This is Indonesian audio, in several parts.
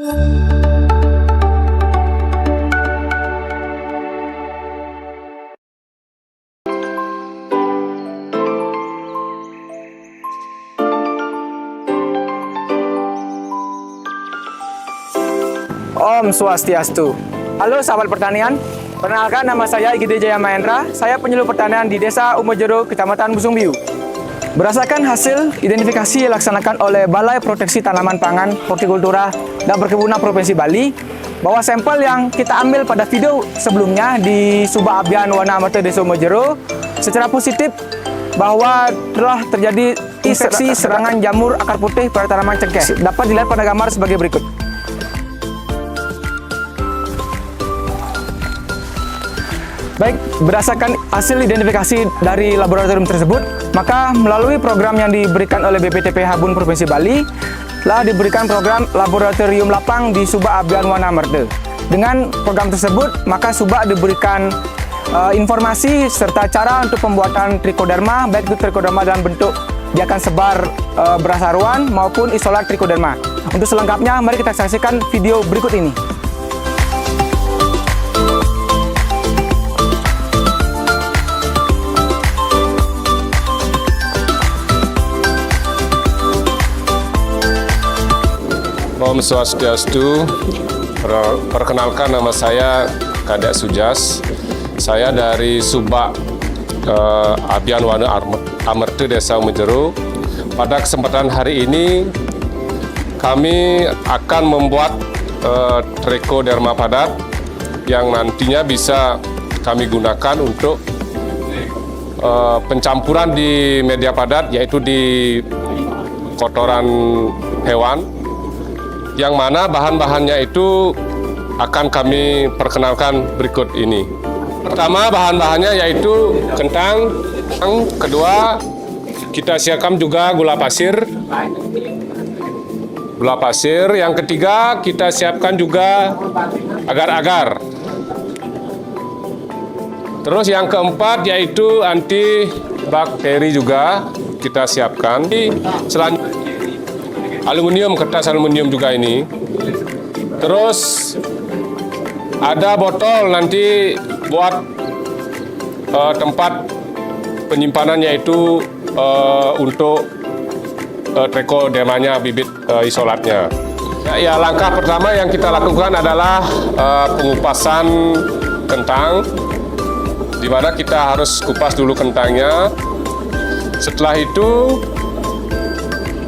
Om Swastiastu. Halo sahabat pertanian, perkenalkan nama saya Igede Jaya Mahendra. Saya penyuluh pertanian di Desa Umojero, Kecamatan Busungbiu. Berdasarkan hasil identifikasi yang dilaksanakan oleh Balai Proteksi Tanaman Pangan, Hortikultura, dan Perkebunan Provinsi Bali, bahwa sampel yang kita ambil pada video sebelumnya di Subak Abian Wana Amarta Desa Umojero secara positif bahwa telah terjadi infeksi serangan jamur akar putih pada tanaman cengkeh. Dapat dilihat pada gambar sebagai berikut. Baik, berdasarkan hasil identifikasi dari laboratorium tersebut, maka melalui program yang diberikan oleh BPTP Habun Provinsi Bali, telah diberikan program laboratorium lapang di Subak Abian Wana Amarta. Dengan program tersebut, maka Subak diberikan informasi serta cara untuk pembuatan trichoderma, baik itu trichoderma dalam bentuk biakan sebar beras haruan maupun isolat trichoderma. Untuk selengkapnya, mari kita saksikan video berikut ini. Om Swastiastu. Perkenalkan, nama saya Kadek Sujas. Saya dari Subak Abian Wana Amarta Desa Umojero. Pada kesempatan hari ini kami akan membuat trichoderma padat yang nantinya bisa kami gunakan untuk pencampuran di media padat, yaitu di kotoran hewan, yang mana bahan-bahannya itu akan kami perkenalkan berikut ini. Pertama, bahan-bahannya yaitu kentang. Kedua, kita siapkan juga gula pasir. Yang ketiga, kita siapkan juga agar-agar. Terus yang keempat yaitu antibakteri juga kita siapkan. Selanjutnya aluminium, kertas aluminium juga ini. Terus ada botol nanti buat tempat penyimpanan, yaitu untuk trichodermanya, bibit isolatnya. Ya, langkah pertama yang kita lakukan adalah pengupasan kentang, di mana kita harus kupas dulu kentangnya. Setelah itu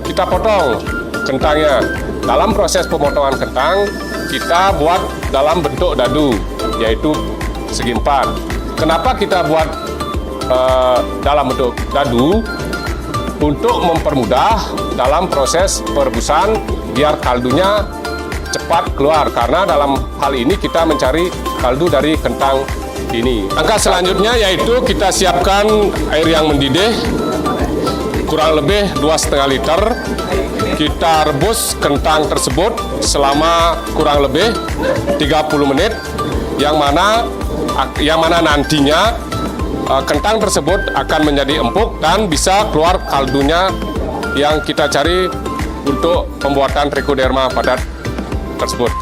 kita potong kentangnya. Dalam proses pemotongan kentang, kita buat dalam bentuk dadu, yaitu segi 4. Kenapa kita buat dalam bentuk dadu? Untuk mempermudah dalam proses perebusan, biar kaldunya cepat keluar, karena dalam hal ini kita mencari kaldu dari kentang ini. Langkah selanjutnya yaitu kita siapkan air yang mendidih, kurang lebih 2,5 liter. Kita rebus kentang tersebut selama kurang lebih 30 menit, yang mana nantinya kentang tersebut akan menjadi empuk dan bisa keluar kaldunya yang kita cari untuk pembuatan trichoderma padat tersebut.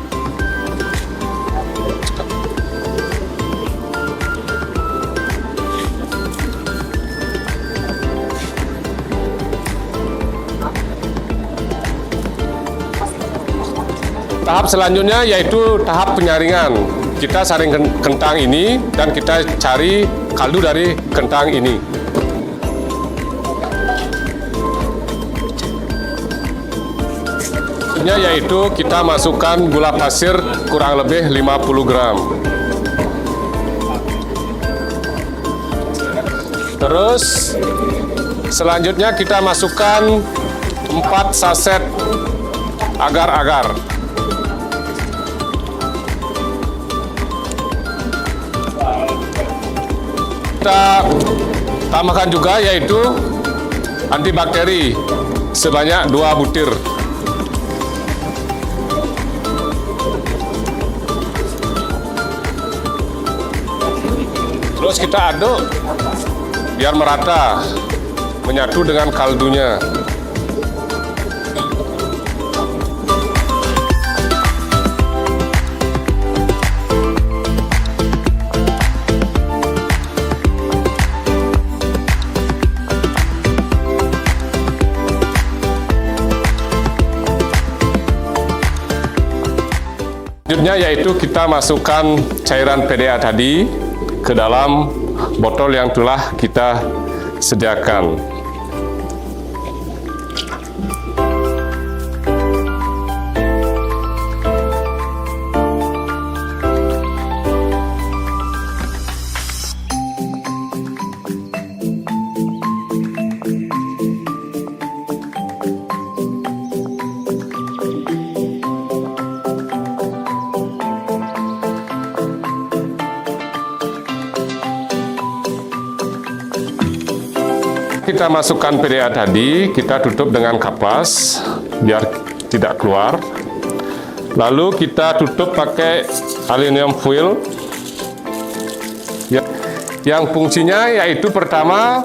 Tahap selanjutnya yaitu tahap penyaringan. Kita saring kentang ini dan kita cari kaldu dari kentang ini. Yaitu kita masukkan gula pasir kurang lebih 50 gram. Terus selanjutnya kita masukkan 4 saset agar-agar. Kita tambahkan juga yaitu antibakteri sebanyak 2 butir. Terus kita aduk biar merata, menyatu dengan kaldunya. Selanjutnya yaitu kita masukkan cairan PDA tadi ke dalam botol yang telah kita sediakan. Kita masukkan PDA tadi, kita tutup dengan kapas biar tidak keluar. Lalu kita tutup pakai aluminium foil yang fungsinya yaitu pertama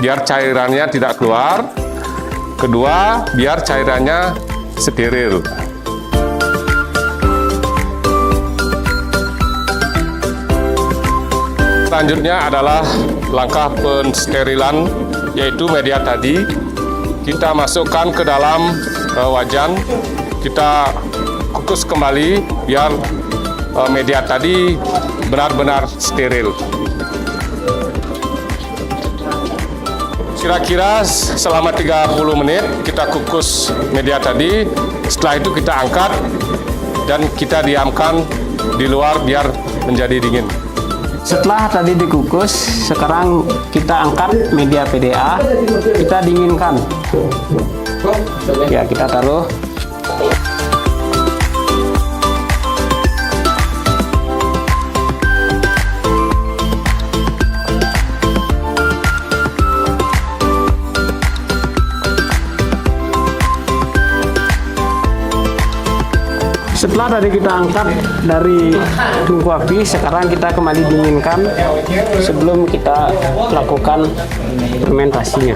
biar cairannya tidak keluar, kedua biar cairannya steril. Selanjutnya adalah langkah pensterilan, yaitu media tadi kita masukkan ke dalam wajan, kita kukus kembali biar media tadi benar-benar steril. Kira-kira selama 30 menit kita kukus media tadi, setelah itu kita angkat dan kita diamkan di luar biar menjadi dingin. Setelah tadi dikukus, sekarang kita angkat media PDA, kita dinginkan. Ya, kita taruh. Setelah tadi kita angkat dari tungku api, sekarang kita kembali dinginkan sebelum kita lakukan fermentasinya.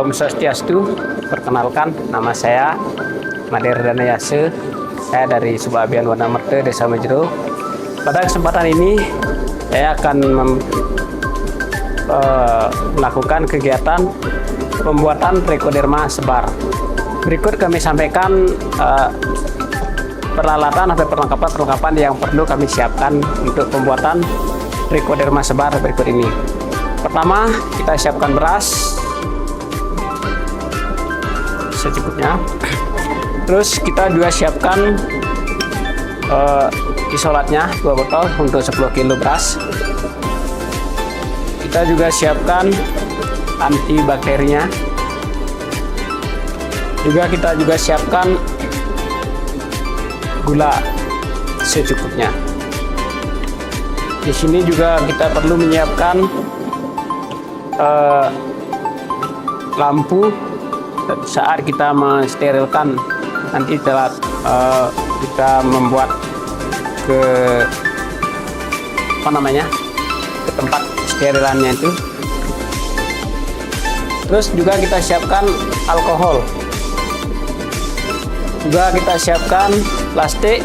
Om Swastiastu, perkenalkan nama saya Mader Danayase, saya dari Subabian Wana Merte, Desa Mejero. Pada kesempatan ini saya akan melakukan kegiatan pembuatan trichoderma sebar. Berikut kami sampaikan peralatan atau perlengkapan yang perlu kami siapkan untuk pembuatan trichoderma sebar berikut ini. Pertama, kita siapkan beras secukupnya. Terus kita juga siapkan isolatnya 2 botol untuk 10 kg beras. Kita juga siapkan antibakterinya. Kita juga siapkan gula secukupnya. Di sini juga kita perlu menyiapkan lampu saat kita mensterilkan, nanti telah kita membuat ke tempat sterilannya itu. Terus juga kita siapkan alkohol, juga kita siapkan plastik,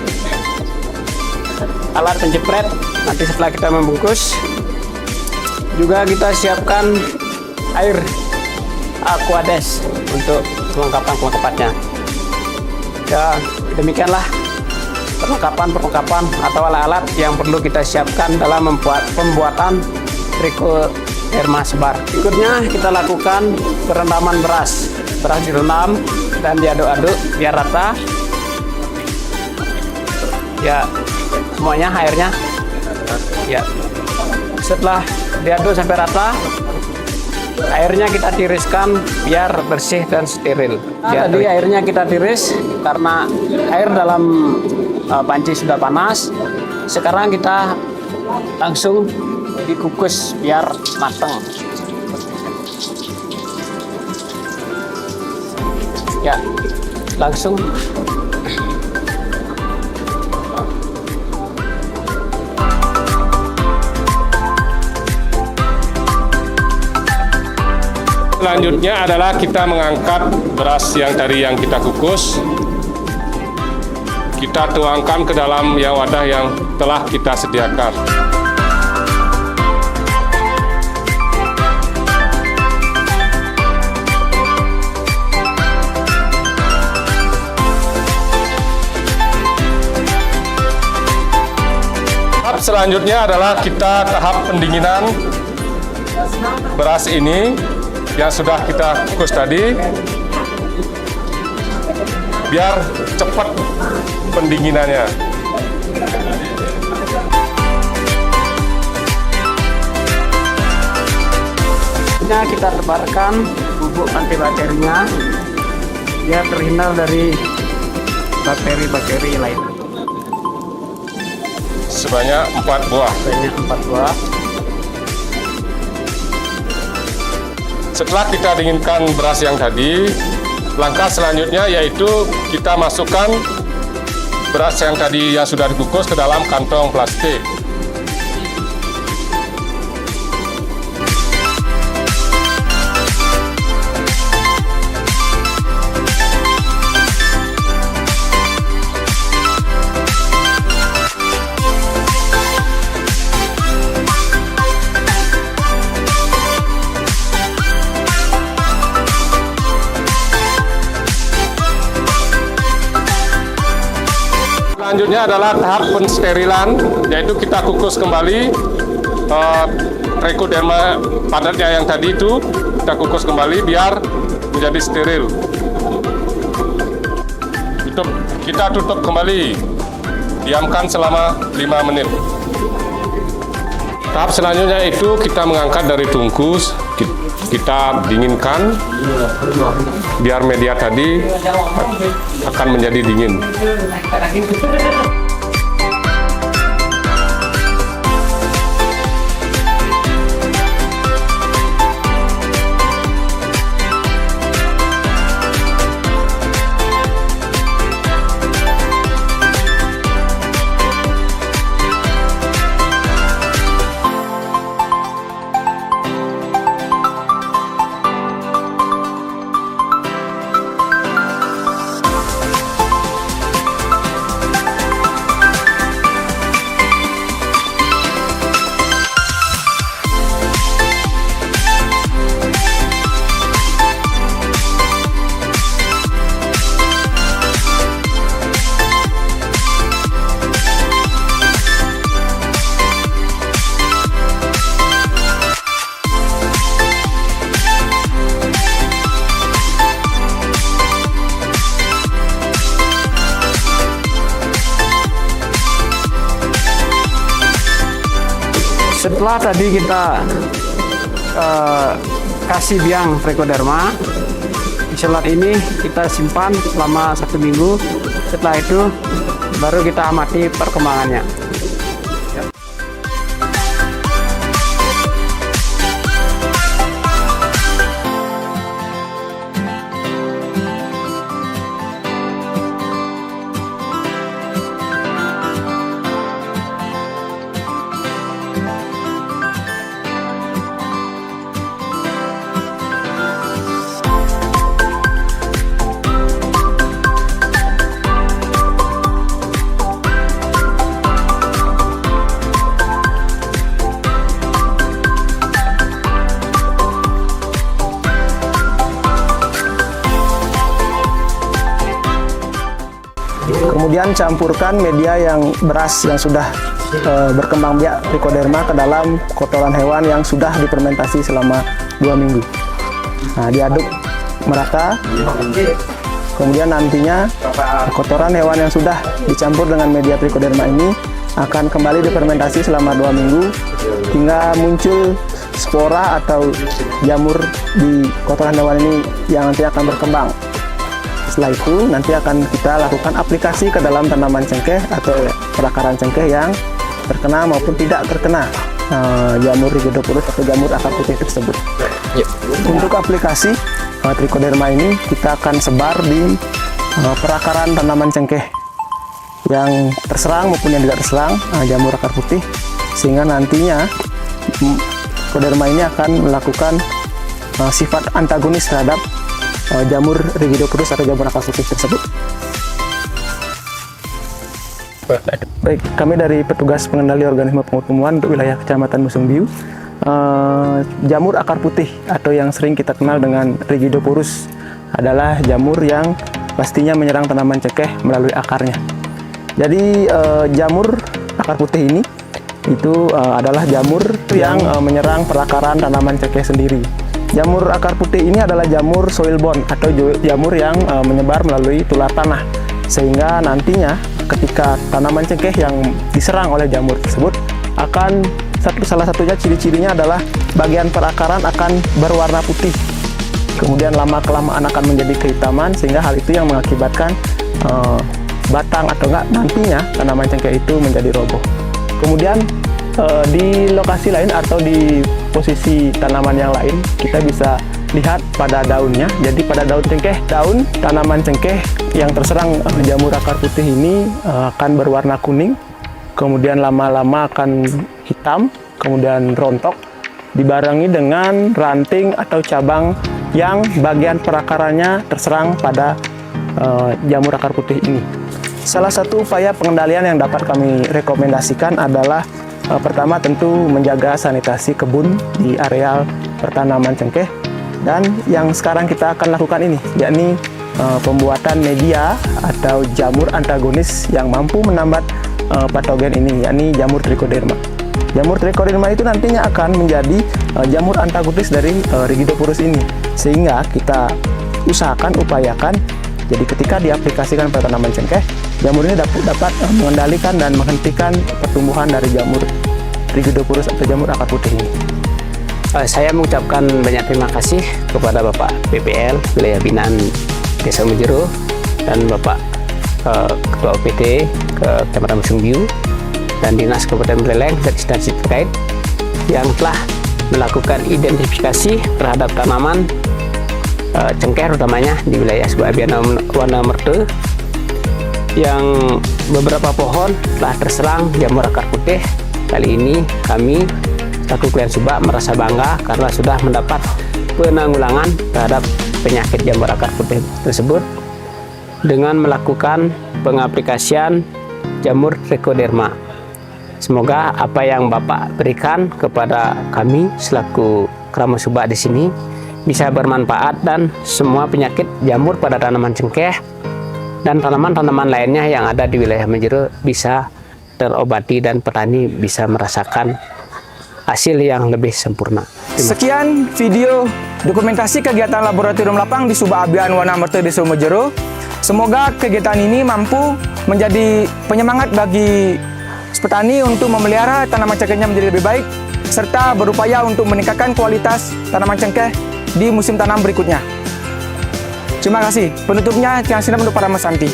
alat penjepret nanti setelah kita membungkus. Juga kita siapkan air Aquades untuk perlengkapan-perlengkapannya. Ya, demikianlah perlengkapan atau alat-alat yang perlu kita siapkan dalam pembuatan trichoderma sebar. Berikutnya kita lakukan perendaman beras. Beras direndam dan diaduk-aduk biar rata. Ya, semuanya airnya. Ya. Setelah diaduk sampai rata, airnya kita tiriskan biar bersih dan steril. Tadi airnya kita tiris karena air dalam panci sudah panas. Sekarang kita langsung dikukus biar matang. Ya, langsung. Selanjutnya adalah kita mengangkat beras yang tadi yang kita kukus. Kita tuangkan ke dalam wadah yang telah kita sediakan. Tahap selanjutnya adalah kita tahap pendinginan beras ini yang sudah kita kukus tadi, biar cepat pendinginannya. Ini kita tebarkan bubuk antibakterinya, biar terhindar dari bakteri-bakteri lain. Sebanyak 4 buah. Banyak 4 buah. Setelah kita dinginkan beras yang tadi, langkah selanjutnya yaitu kita masukkan beras yang tadi yang sudah dikukus ke dalam kantong plastik. Selanjutnya adalah tahap pensterilan, yaitu kita kukus kembali Trichoderma padatnya yang tadi itu, kita kukus kembali biar menjadi steril. Kita tutup kembali, diamkan selama 5 menit. Tahap selanjutnya itu kita mengangkat dari tungku, kita dinginkan biar media tadi akan menjadi dingin. Setelah tadi kita kasih biang Trichoderma, isolat ini kita simpan selama 1 minggu. Setelah itu baru kita amati perkembangannya. Kemudian campurkan media yang beras yang sudah berkembang biak Trichoderma ke dalam kotoran hewan yang sudah difermentasi selama 2 minggu. Nah, diaduk merata. Kemudian nantinya kotoran hewan yang sudah dicampur dengan media Trichoderma ini akan kembali difermentasi selama 2 minggu hingga muncul spora atau jamur di kotoran hewan ini yang nanti akan berkembang. Setelah itu nanti akan kita lakukan aplikasi ke dalam tanaman cengkeh atau perakaran cengkeh yang terkena maupun tidak terkena jamur Rigidopodus atau jamur akar putih tersebut. Untuk aplikasi trichoderma ini kita akan sebar di perakaran tanaman cengkeh yang terserang maupun yang tidak terserang jamur akar putih, sehingga nantinya trichoderma ini akan melakukan sifat antagonis terhadap jamur Rigidopodus atau jamur akar putih tersebut. Baik, kami dari petugas pengendali organisme pengtumbuhan untuk wilayah Kecamatan Musungbio, jamur akar putih atau yang sering kita kenal dengan Rigidopodus adalah jamur yang pastinya menyerang tanaman cengkeh melalui akarnya. Jadi jamur akar putih ini itu adalah jamur yang menyerang perakaran tanaman cengkeh sendiri. Jamur akar putih ini adalah jamur soil-borne atau jamur yang menyebar melalui tular tanah, sehingga nantinya ketika tanaman cengkeh yang diserang oleh jamur tersebut akan salah satunya ciri-cirinya adalah bagian perakaran akan berwarna putih, kemudian lama-kelamaan akan menjadi kehitaman, sehingga hal itu yang mengakibatkan batang atau enggak nantinya tanaman cengkeh itu menjadi roboh. Kemudian di lokasi lain atau di posisi tanaman yang lain kita bisa lihat pada daunnya. Jadi pada daun cengkeh, daun tanaman cengkeh yang terserang jamur akar putih ini akan berwarna kuning, kemudian lama-lama akan hitam, kemudian rontok, dibarengi dengan ranting atau cabang yang bagian perakarannya terserang pada jamur akar putih ini. Salah satu upaya pengendalian yang dapat kami rekomendasikan adalah pertama tentu menjaga sanitasi kebun di areal pertanaman cengkeh, dan yang sekarang kita akan lakukan ini yakni pembuatan media atau jamur antagonis yang mampu menambat patogen ini, yakni jamur trichoderma. Jamur trichoderma itu nantinya akan menjadi jamur antagonis dari Rigidopodus ini, sehingga kita upayakan jadi ketika diaplikasikan pada tanaman cengkeh, jamur ini dapat mengendalikan dan menghentikan pertumbuhan dari jamur Rigidopodus atau jamur akar putih ini. Saya mengucapkan banyak terima kasih kepada Bapak PPL Wilayah Binaan Desa Umojero dan Bapak Ketua OPT Kecamatan Musungbio dan Dinas Kabupaten Buleleng dan instansi terkait yang telah melakukan identifikasi terhadap tanaman cengkeh utamanya di wilayah Subabiana Wana Merte, yang beberapa pohon telah terserang jamur akar putih. Kali ini kami selaku klien Subak merasa bangga karena sudah mendapat penanggulangan terhadap penyakit jamur akar putih tersebut dengan melakukan pengaplikasian jamur trichoderma. Semoga apa yang Bapak berikan kepada kami selaku Krama Subak di sini bisa bermanfaat dan semua penyakit jamur pada tanaman cengkeh dan tanaman-tanaman lainnya yang ada di wilayah Umojero bisa terobati dan petani bisa merasakan hasil yang lebih sempurna. Sekian video dokumentasi kegiatan laboratorium lapang di Subabian Wana Merte Desa Umojero. Semoga kegiatan ini mampu menjadi penyemangat bagi petani untuk memelihara tanaman cengkehnya menjadi lebih baik, serta berupaya untuk meningkatkan kualitas tanaman cengkeh di musim tanam berikutnya. Terima kasih. Penutupnya, Tiang Sinam untuk para Mas Santi.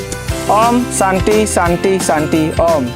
Om Santi Santi Santi Om.